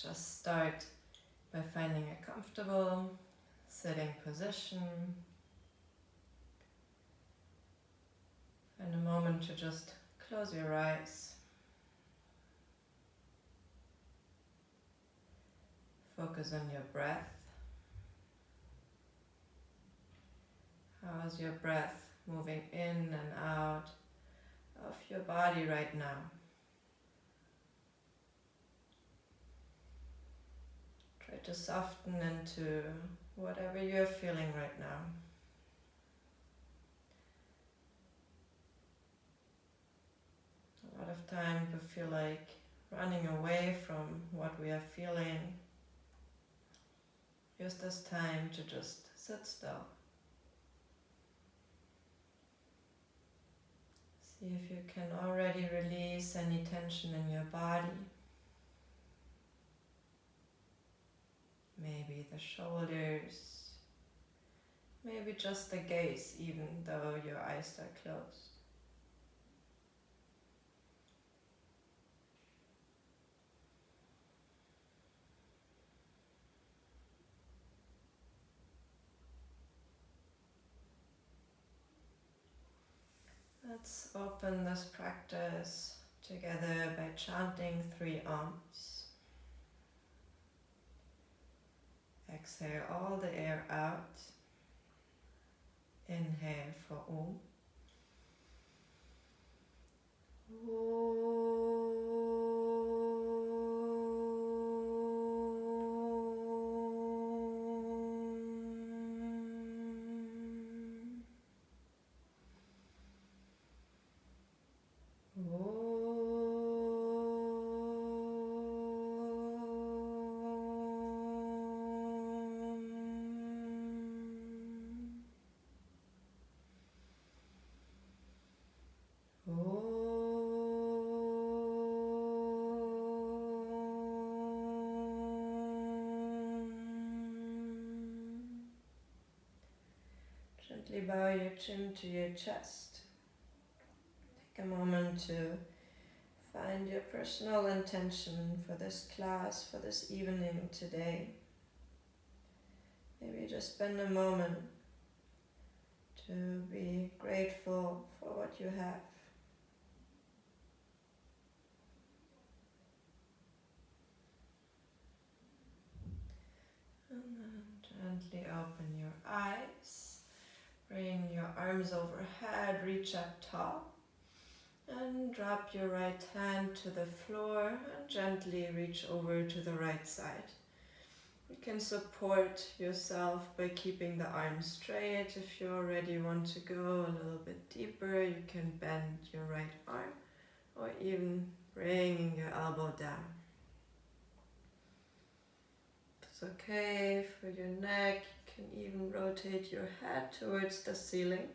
Just start by finding a comfortable sitting position. Find a moment to just close your eyes. Focus on your breath. How is your breath moving in and out of your body right now? Try to soften into whatever you're feeling right now. A lot of times we feel like running away from what we are feeling. Use this time to just sit still. See if you can already release any tension in your body. Maybe the shoulders, maybe just the gaze even though your eyes are closed. Let's open this practice together by chanting 3 Ams. Exhale all the air out. Inhale for Om. Gently bow your chin to your chest. Take a moment to find your personal intention for this class, for this evening today. Maybe just spend a moment to be grateful for what you have. And then gently open your eyes. Bring your arms overhead, reach up tall. And drop your right hand to the floor and gently reach over to the right side. You can support yourself by keeping the arms straight. If you already want to go a little bit deeper, you can bend your right arm or even bringing your elbow down. It's okay for your neck. You can even rotate your head towards the ceiling.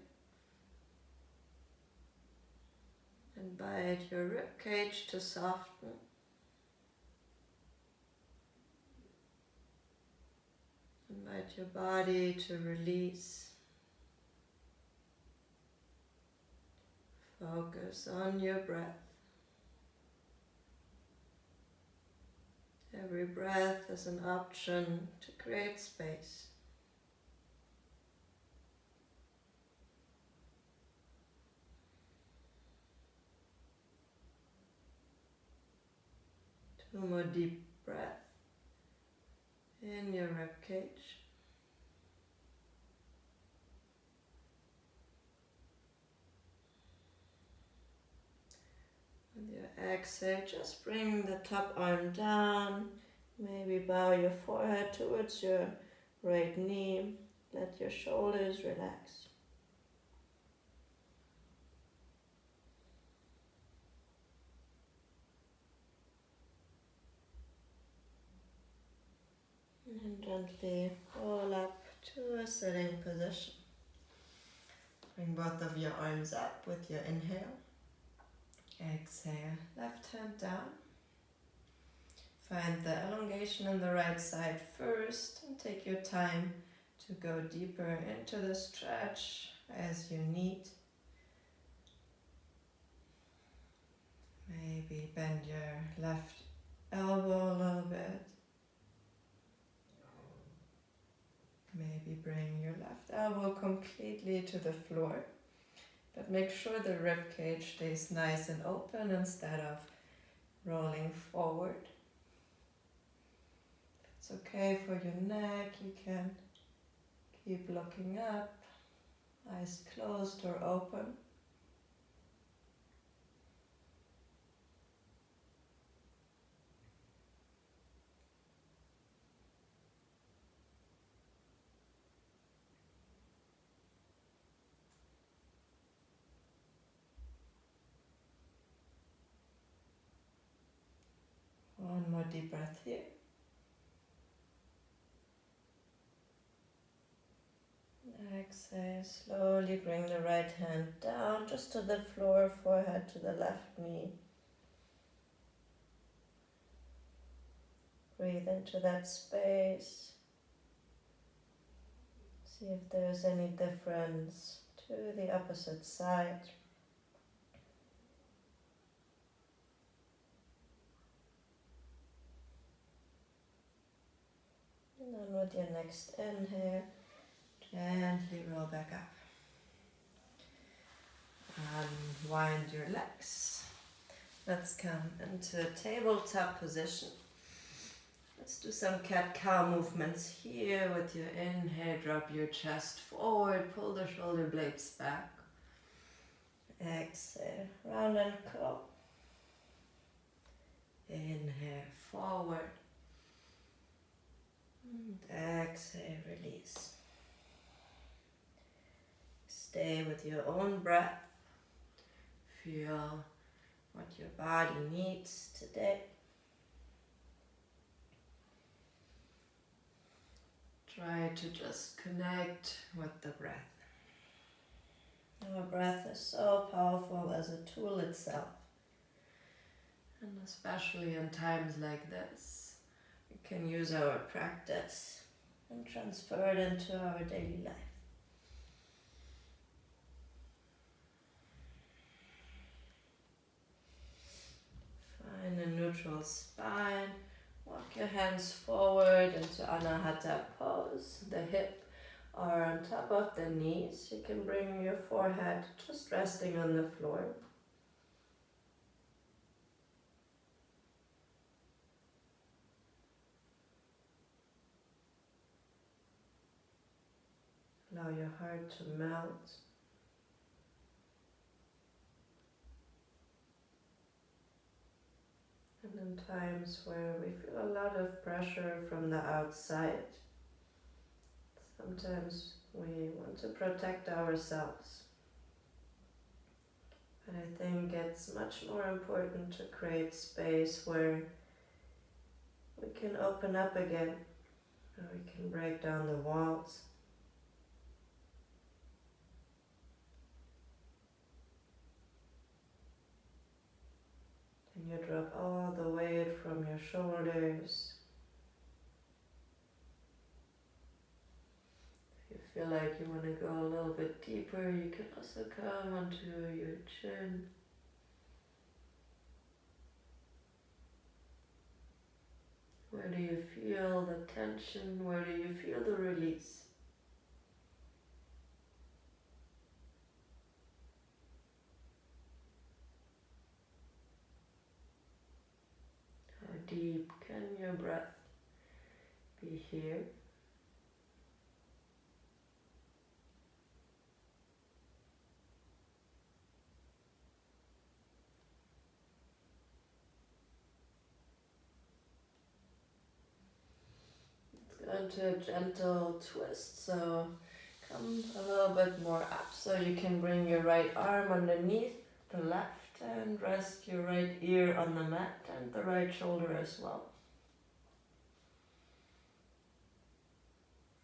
Invite your rib cage to soften. Invite your body to release. Focus on your breath. Every breath is an option to create space. 2 more deep breaths in your rib cage. With your exhale, just bring the top arm down. Maybe bow your forehead towards your right knee. Let your shoulders relax. And gently roll up to a sitting position. Bring both of your arms up with your inhale. Exhale, left hand down. Find the elongation on the right side first and take your time to go deeper into the stretch as you need. Maybe bend your left elbow a little bit. completely to the floor, but make sure the rib cage stays nice and open instead of rolling forward. If it's okay for your neck, you can keep looking up, eyes closed or open. One more deep breath here. Exhale, slowly bring the right hand down just to the floor, forehead to the left knee. Breathe into that space. See if there's any difference to the opposite side. And then with your next inhale, gently roll back up. Unwind your legs. Let's come into a tabletop position. Let's do some cat-cow movements here. With your inhale, drop your chest forward, pull the shoulder blades back. Exhale, round and curl. Inhale, forward. And exhale, release. Stay with your own breath. Feel what your body needs today. Try to just connect with the breath. Our breath is so powerful as a tool itself. And especially in times like this, we can use our practice and transfer it into our daily life. Find a neutral spine. Walk your hands forward into Anahata pose. The hip are on top of the knees. You can bring your forehead just resting on the floor. Allow your heart to melt. And in times where we feel a lot of pressure from the outside, sometimes we want to protect ourselves. But I think it's much more important to create space where we can open up again, where we can break down the walls. And you drop all the weight from your shoulders. If you feel like you want to go a little bit deeper, you can also come onto your chin. Where do you feel the tension? Where do you feel the release? How deep can your breath be here? Let's go into a gentle twist, so come a little bit more up so you can bring your right arm underneath the left and rest your right ear on the mat and the right shoulder as well.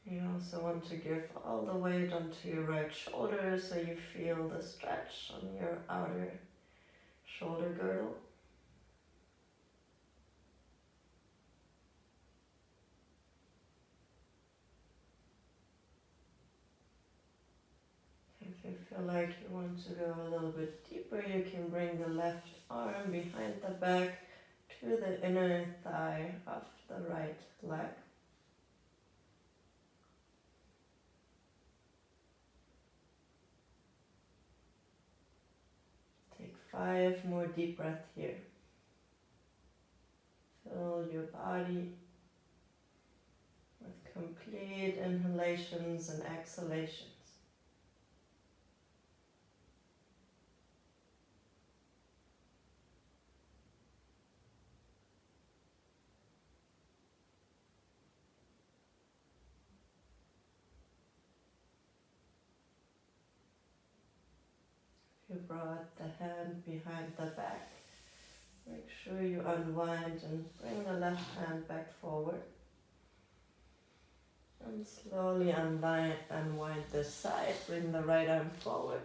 You also want to give all the weight onto your right shoulder so you feel the stretch on your outer shoulder girdle. If you feel like you want to go a little bit deeper, you can bring the left arm behind the back to the inner thigh of the right leg. 5 more deep breaths here. Fill your body with complete inhalations and exhalations. You brought the hand behind the back. Make sure you unwind and bring the left hand back forward. And slowly unwind this side. Bring the right arm forward.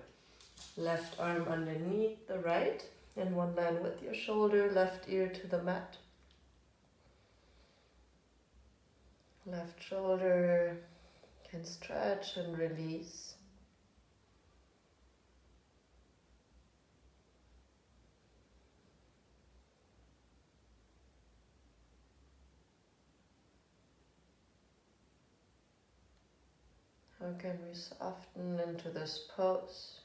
Left arm underneath the right. In one line with your shoulder. Left ear to the mat. Left shoulder can stretch and release. How can we soften into this pose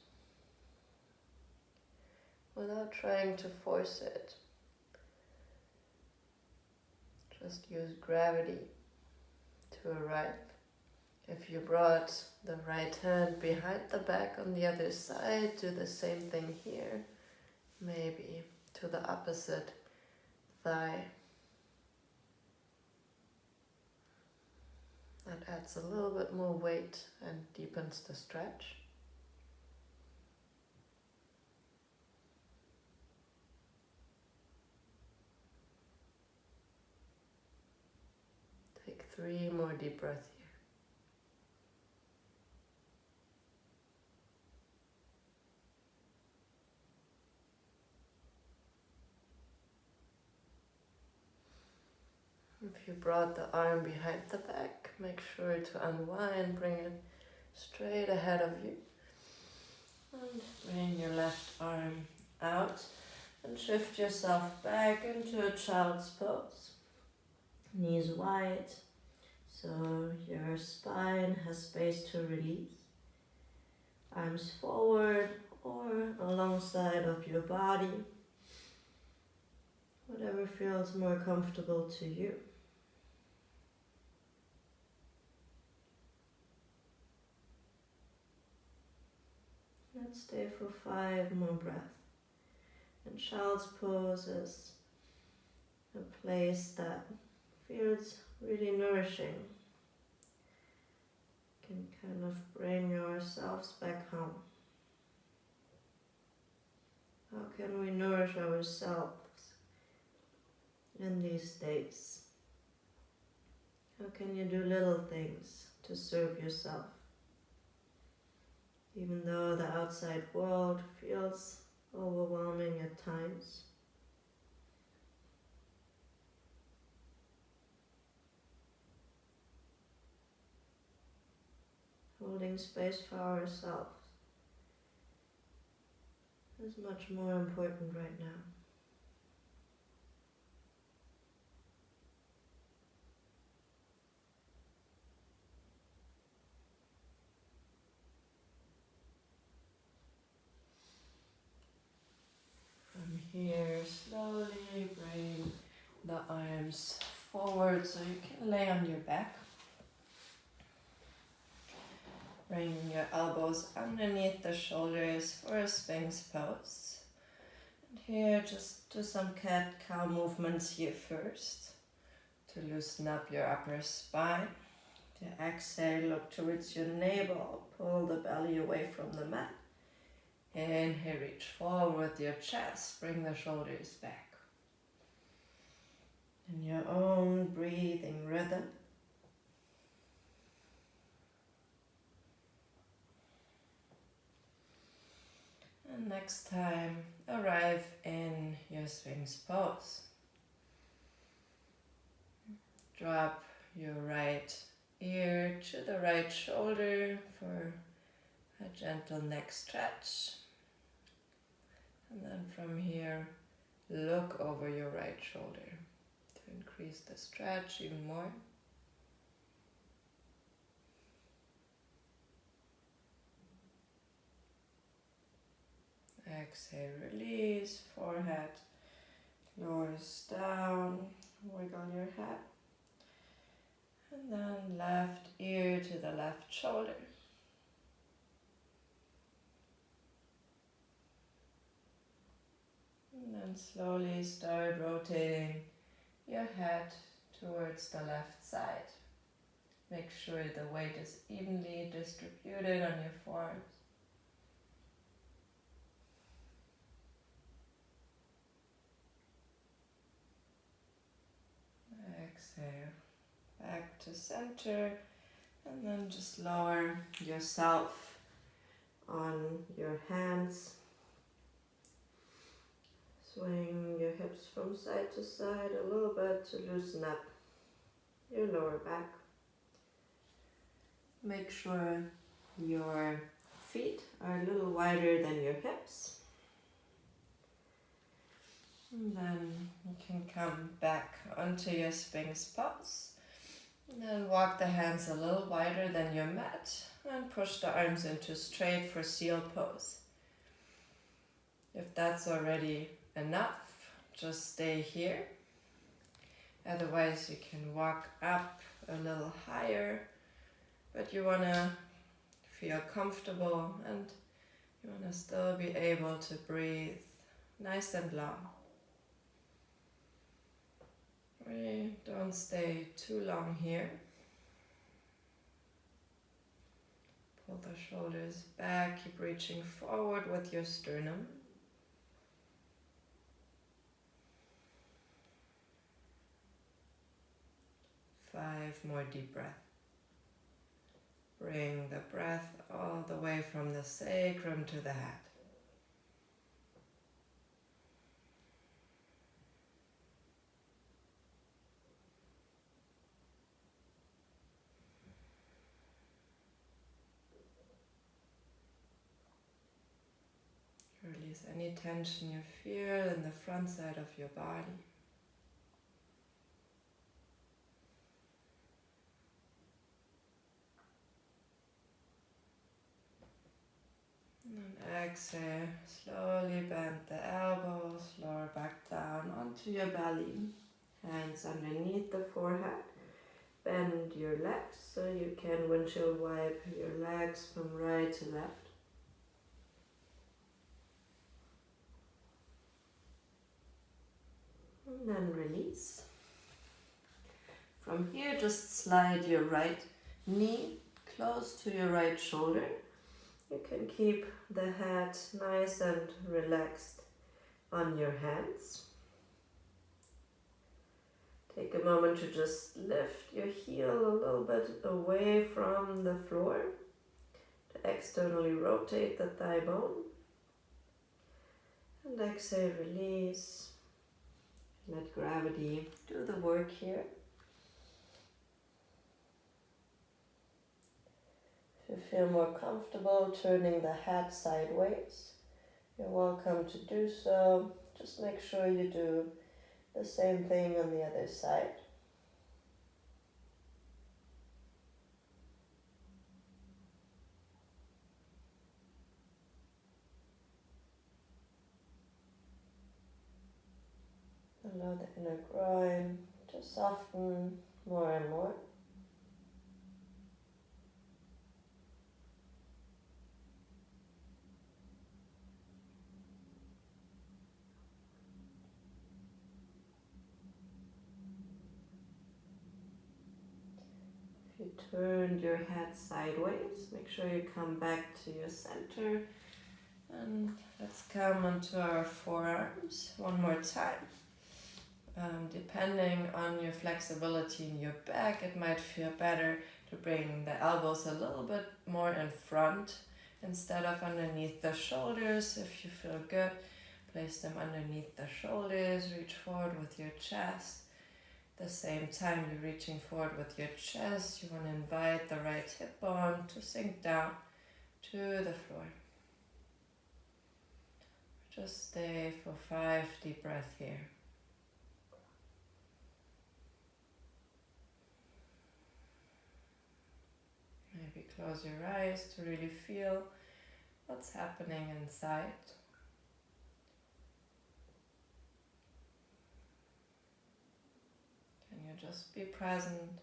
without trying to force it? Just use gravity to arrive. If you brought the right hand behind the back on the other side, do the same thing here. Maybe to the opposite thigh. That adds a little bit more weight and deepens the stretch. Take 3 more deep breaths here. If you brought the arm behind the back, make sure to unwind, bring it straight ahead of you. And bring your left arm out and shift yourself back into a child's pose. Knees wide, so your spine has space to release. Arms forward or alongside of your body. Whatever feels more comfortable to you. Let's stay for 5 more breaths. And child's pose is a place that feels really nourishing. Can kind of bring ourselves back home. How can we nourish ourselves in these days? How can you do little things to serve yourself? Even though the outside world feels overwhelming at times. Holding space for ourselves is much more important right now. From here, slowly bring the arms forward so you can lay on your back. Bring your elbows underneath the shoulders for a Sphinx pose. And here, just do some cat-cow movements here first to loosen up your upper spine. To exhale, look towards your navel, pull the belly away from the mat. Inhale, reach forward with your chest, bring the shoulders back. In your own breathing rhythm. And next time, arrive in your Sphinx pose. Drop your right ear to the right shoulder for a gentle neck stretch. And then from here, look over your right shoulder to increase the stretch even more. Exhale, release, forehead lowers down, wiggle your head. And then left ear to the left shoulder. And then slowly start rotating your head towards the left side. Make sure the weight is evenly distributed on your forearms. Exhale, back to center, and then just lower yourself on your hands. Swing your hips from side to side a little bit to loosen up your lower back. Make sure your feet are a little wider than your hips. And then you can come back onto your Sphinx pose. And then walk the hands a little wider than your mat and push the arms into straight for seal pose. If that's already enough, just stay here. Otherwise you can walk up a little higher, but you want to feel comfortable and you want to still be able to breathe nice and long. Really don't stay too long here. Pull the shoulders back, keep reaching forward with your sternum. Five more deep breaths. Bring the breath all the way from the sacrum to the head. Release any tension you feel in the front side of your body. And then exhale, slowly bend the elbows, lower back down onto your belly. Hands underneath the forehead. Bend your legs so you can windshield wipe your legs from right to left. And then release. From here, just slide your right knee close to your right shoulder. You can keep the head nice and relaxed on your hands. Take a moment to just lift your heel a little bit away from the floor to externally rotate the thigh bone. And exhale, release. Let gravity do the work here. If you feel more comfortable turning the head sideways, you're welcome to do so. Just make sure you do the same thing on the other side. Allow the inner groin to soften more and more. If you turned your head sideways, make sure you come back to your center. And let's come onto our forearms one more time. Depending on your flexibility in your back, it might feel better to bring the elbows a little bit more in front instead of underneath the shoulders. If you feel good, place them underneath the shoulders, reach forward with your chest. At the same time you're reaching forward with your chest, you want to invite the right hip bone to sink down to the floor. Just stay for 5 deep breaths here. Maybe close your eyes to really feel what's happening inside. You just be present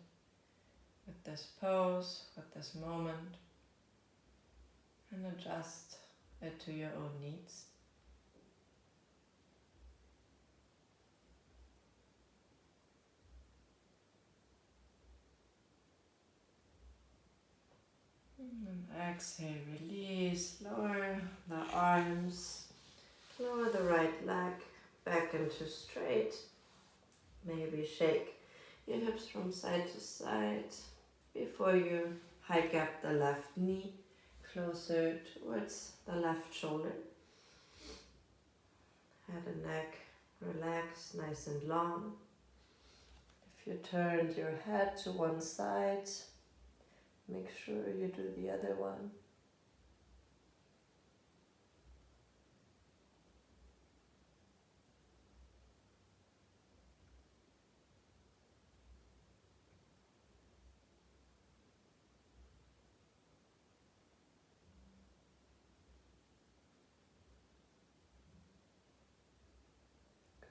with this pose, with this moment, and adjust it to your own needs. And exhale, release, lower the arms, lower the right leg back into straight. Maybe shake your hips from side to side before you hike up the left knee closer towards the left shoulder. Head and neck relax, nice and long. If you turned your head to one side, make sure you do the other one.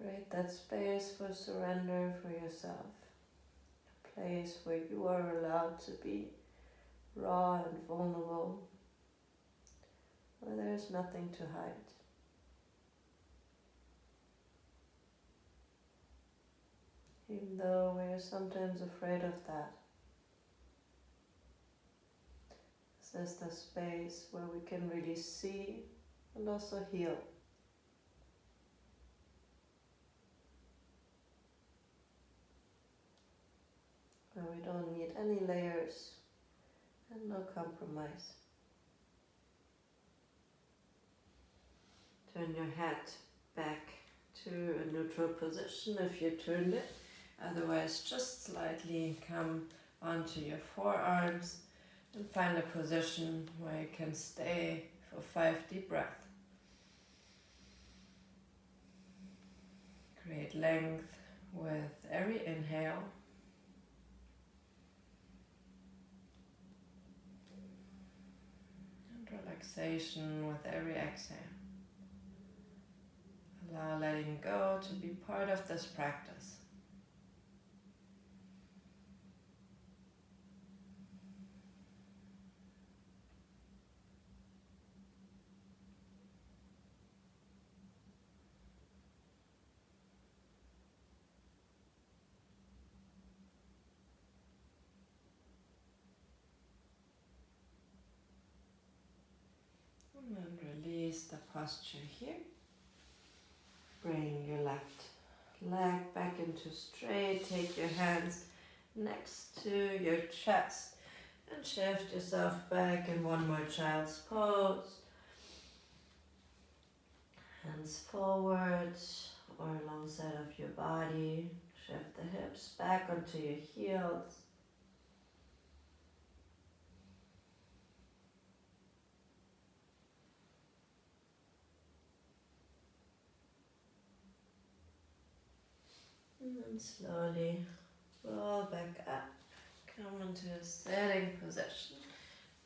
Create that space for surrender for yourself. A place where you are allowed to be raw and vulnerable, where there's nothing to hide. Even though we're sometimes afraid of that. This is the space where we can really see and also heal. Where we don't need any layers and no compromise. Turn your head back to a neutral position if you turned it. Otherwise, just slightly come onto your forearms and find a position where you can stay for 5 deep breaths. Create length with every inhale. And relaxation with every exhale. Allow letting go to be part of this practice. And then release the posture here. Bring your left leg back into straight. Take your hands next to your chest and shift yourself back in one more child's pose. Hands forward or alongside of your body. Shift the hips back onto your heels. And then slowly roll back up. Come into a sitting position.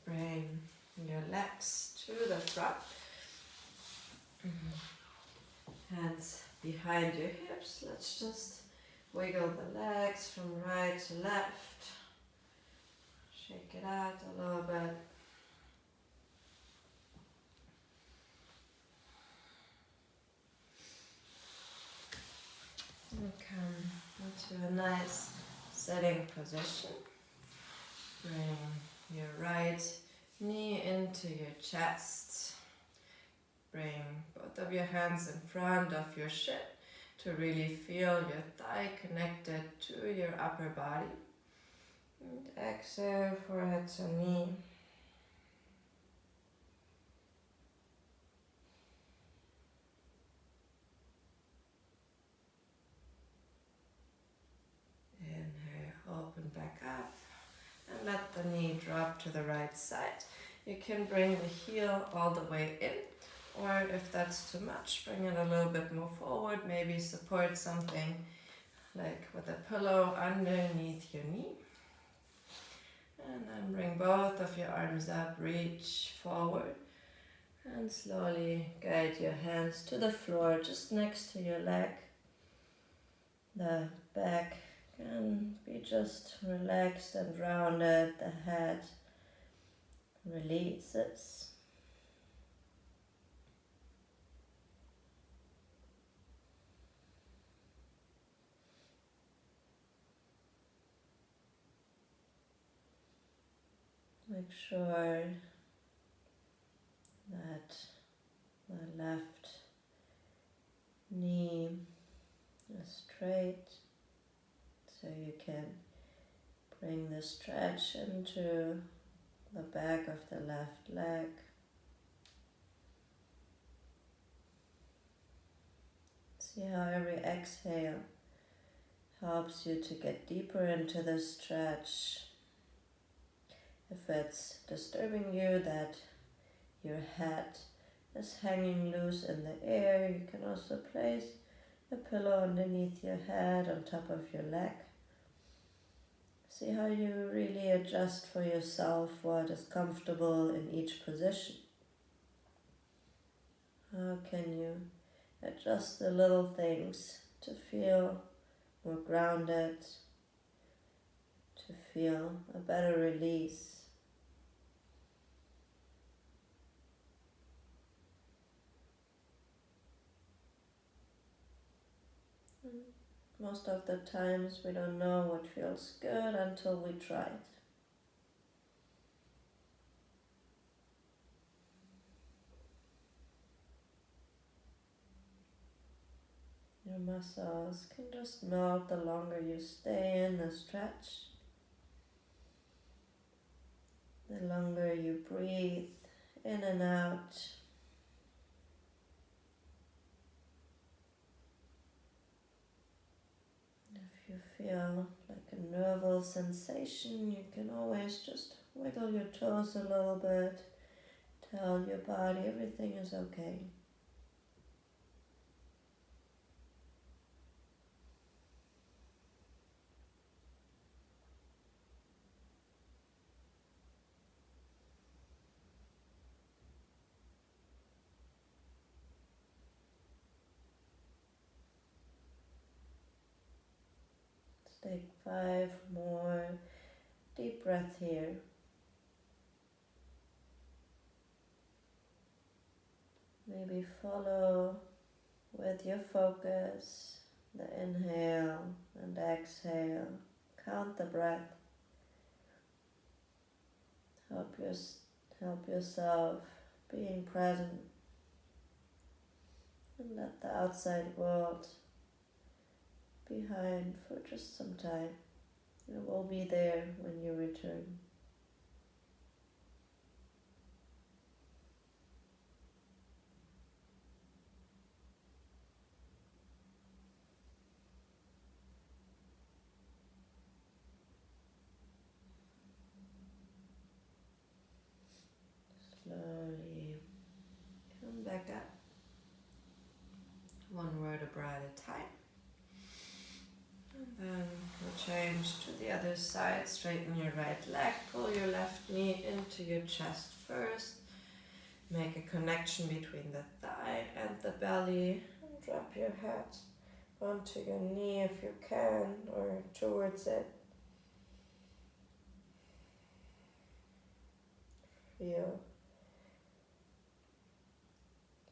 Bring your legs to the front. Hands behind your hips. Let's just wiggle the legs from right to left. Shake it out a little bit. And come into a nice sitting position. Bring your right knee into your chest. Bring both of your hands in front of your shin to really feel your thigh connected to your upper body. And exhale, forehead to knee. Inhale, open back up. And let the knee drop to the right side. You can bring the heel all the way in, or if that's too much, bring it a little bit more forward. Maybe support something like with a pillow underneath your knee. And then bring both of your arms up, reach forward, and slowly guide your hands to the floor just next to your leg. The back can be just relaxed and rounded. The head releases. Make sure that the left knee is straight, so you can bring the stretch into the back of the left leg. See how every exhale helps you to get deeper into the stretch. If it's disturbing you that your head is hanging loose in the air, you can also place a pillow underneath your head on top of your leg. See how you really adjust for yourself what is comfortable in each position. How can you adjust the little things to feel more grounded, to feel a better release? Most of the times we don't know what feels good until we try it. Your muscles can just melt the longer you stay in the stretch. The longer you breathe in and out. If you feel like a nervous sensation, you can always just wiggle your toes a little bit. Tell your body everything is okay. Let's take 5 more deep breaths here. Maybe follow with your focus the inhale and exhale. Count the breath. Help yourself being present, and let the outside world behind for just some time. It will be there when you return. Slowly come back up. One vertebra at a time. And then we'll change to the other side. Straighten your right leg. Pull your left knee into your chest first. Make a connection between the thigh and the belly. And drop your head onto your knee if you can, or towards it. Feel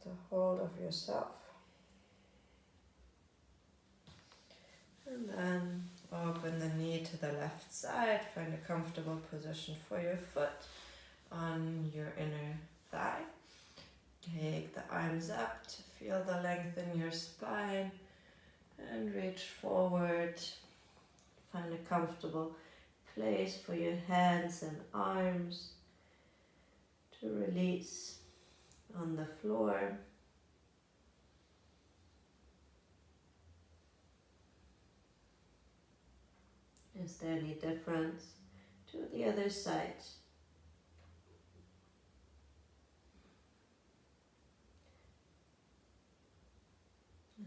the hold of yourself. And then open the knee to the left side. Find a comfortable position for your foot on your inner thigh. Take the arms up to feel the length in your spine and reach forward. Find a comfortable place for your hands and arms to release on the floor. Is there any difference to the other side?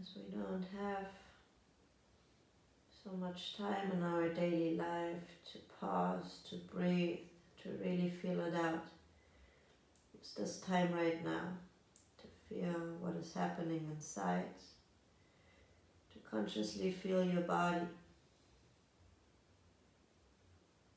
As we don't have so much time in our daily life to pause, to breathe, to really feel it out. It's this time right now to feel what is happening inside, to consciously feel your body.